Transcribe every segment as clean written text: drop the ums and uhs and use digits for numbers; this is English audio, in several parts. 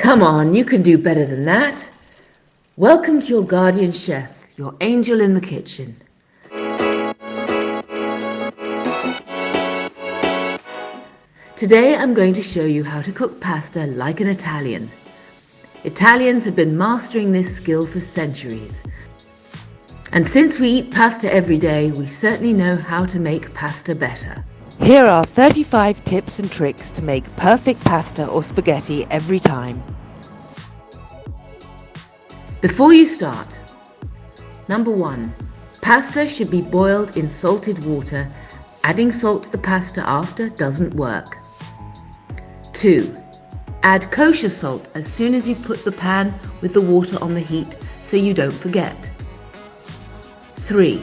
Come on, you can do better than that. Welcome to your guardian chef, your angel in the kitchen. Today I'm going to show you how to cook pasta like an Italian. Italians have been mastering this skill for centuries. And since we eat pasta every day, we certainly know how to make pasta better. Here are 35 tips and tricks to make perfect pasta or spaghetti every time. Before you start, number 1, pasta should be boiled in salted water. Adding salt to the pasta after doesn't work. 2, add kosher salt as soon as you put the pan with the water on the heat so you don't forget. 3,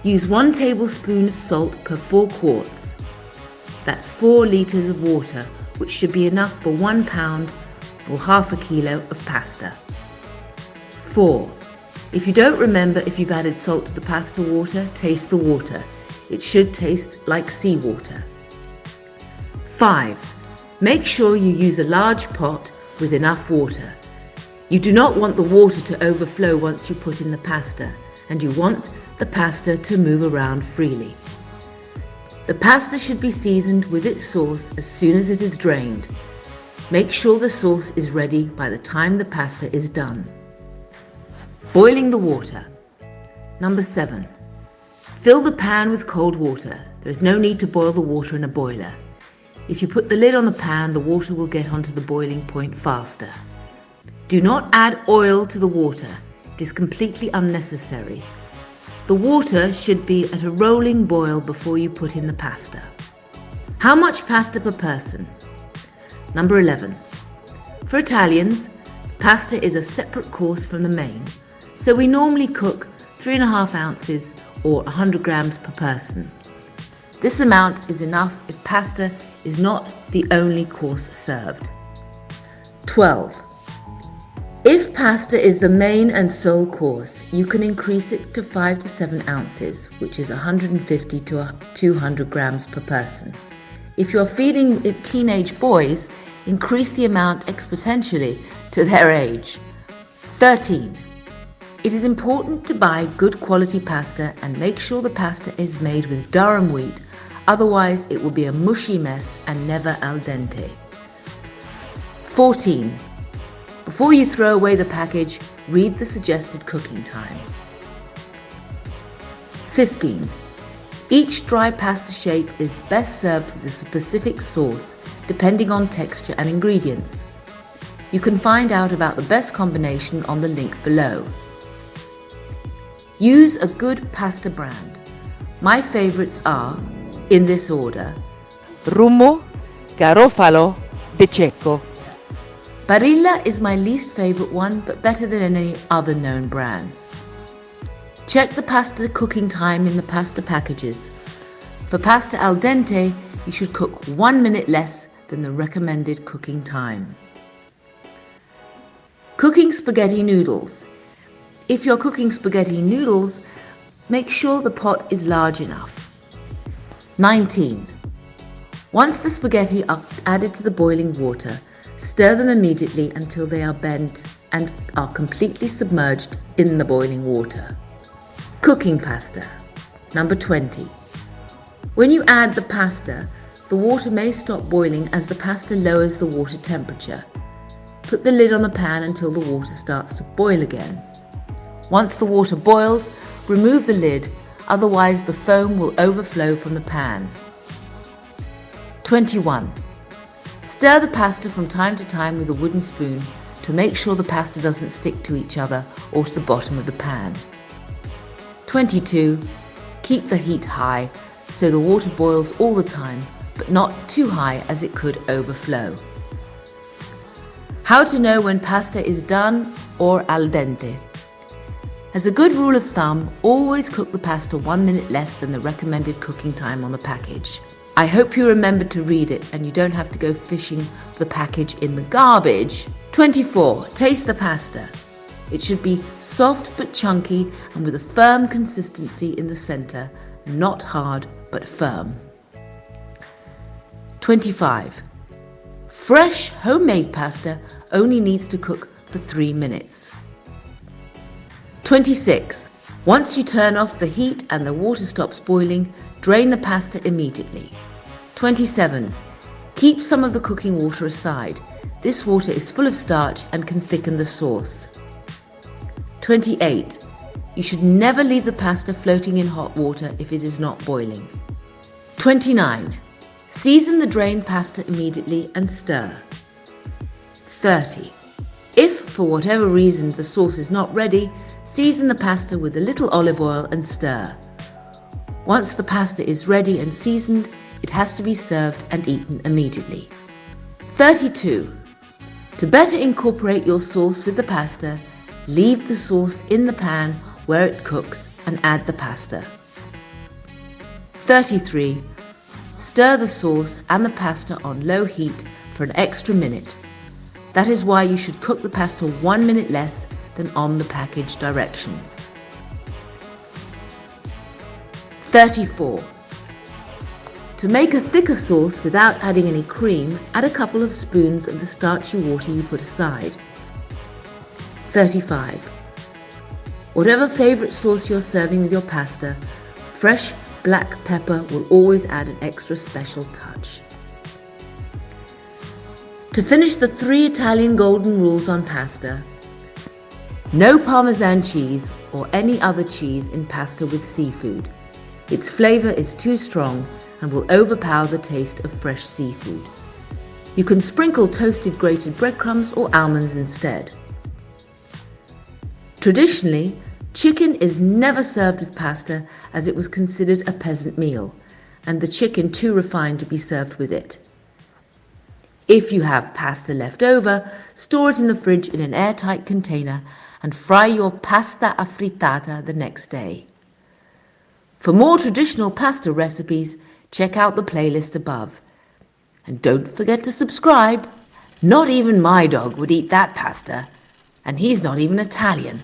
use 1 tablespoon of salt per 4 quarts. That's 4 litres of water, which should be enough for 1 pound or half a kilo of pasta. 4, if you don't remember if you've added salt to the pasta water, taste the water. It should taste like seawater. 5, make sure you use a large pot with enough water. You do not want the water to overflow once you put in the pasta, and you want the pasta to move around freely. The pasta should be seasoned with its sauce as soon as it is drained. Make sure the sauce is ready by the time the pasta is done. Boiling the water. Number 7. Fill the pan with cold water. There is no need to boil the water in a boiler. If you put the lid on the pan, the water will get onto the boiling point faster. Do not add oil to the water. It is completely unnecessary. The water should be at a rolling boil before you put in the pasta. How much pasta per person? Number 11. For Italians, pasta is a separate course from the main, so we normally cook 3.5 ounces or 100 grams per person. This amount is enough if pasta is not the only course served. 12. If pasta is the main and sole course, you can increase it to 5 to 7 ounces, which is 150 to 200 grams per person. If you are feeding teenage boys, increase the amount exponentially to their age. 13. It is important to buy good quality pasta and make sure the pasta is made with durum wheat, otherwise it will be a mushy mess and never al dente. 14. Before you throw away the package, read the suggested cooking time. 15. Each dry pasta shape is best served with a specific sauce, depending on texture and ingredients. You can find out about the best combination on the link below. Use a good pasta brand. My favorites are, in this order: Rummo, Garofalo, De Cecco. Barilla is my least favorite one, but better than any other known brands. Check the pasta cooking time in the pasta packages. For pasta al dente, you should cook 1 minute less than the recommended cooking time. Cooking spaghetti noodles. If you're cooking spaghetti noodles, make sure the pot is large enough. 19. Once the spaghetti are added to the boiling water, stir them immediately until they are bent and are completely submerged in the boiling water. Cooking pasta. Number 20. When you add the pasta, the water may stop boiling as the pasta lowers the water temperature. Put the lid on the pan until the water starts to boil again. Once the water boils, remove the lid, otherwise the foam will overflow from the pan. 21. Stir the pasta from time to time with a wooden spoon to make sure the pasta doesn't stick to each other or to the bottom of the pan. 22. Keep the heat high so the water boils all the time, but not too high as it could overflow. How to know when pasta is done or al dente? As a good rule of thumb, always cook the pasta 1 minute less than the recommended cooking time on the package. I hope you remember to read it and you don't have to go fishing for the package in the garbage. 24. Taste the pasta. It should be soft but chunky and with a firm consistency in the center, not hard but firm. 25. Fresh homemade pasta only needs to cook for 3 minutes. 26. Once you turn off the heat and the water stops boiling, drain the pasta immediately. 27. Keep some of the cooking water aside. This water is full of starch and can thicken the sauce. 28. You should never leave the pasta floating in hot water if it is not boiling. 29. Season the drained pasta immediately and stir. 30. If, for whatever reason, the sauce is not ready, season the pasta with a little olive oil and stir. Once the pasta is ready and seasoned, it has to be served and eaten immediately. 32. To better incorporate your sauce with the pasta, leave the sauce in the pan where it cooks and add the pasta. 33. Stir the sauce and the pasta on low heat for an extra minute. That is why you should cook the pasta 1 minute less than on the package directions. 34. To make a thicker sauce without adding any cream, add a couple of spoons of the starchy water you put aside. 35. Whatever favourite sauce you're serving with your pasta, fresh black pepper will always add an extra special touch. To finish the 3 Italian golden rules on pasta: no Parmesan cheese or any other cheese in pasta with seafood. Its flavour is too strong and will overpower the taste of fresh seafood. You can sprinkle toasted grated breadcrumbs or almonds instead. Traditionally, chicken is never served with pasta as it was considered a peasant meal, and the chicken too refined to be served with it. If you have pasta left over, store it in the fridge in an airtight container and fry your pasta affrittata the next day. For more traditional pasta recipes, check out the playlist above. And don't forget to subscribe. Not even my dog would eat that pasta, and he's not even Italian.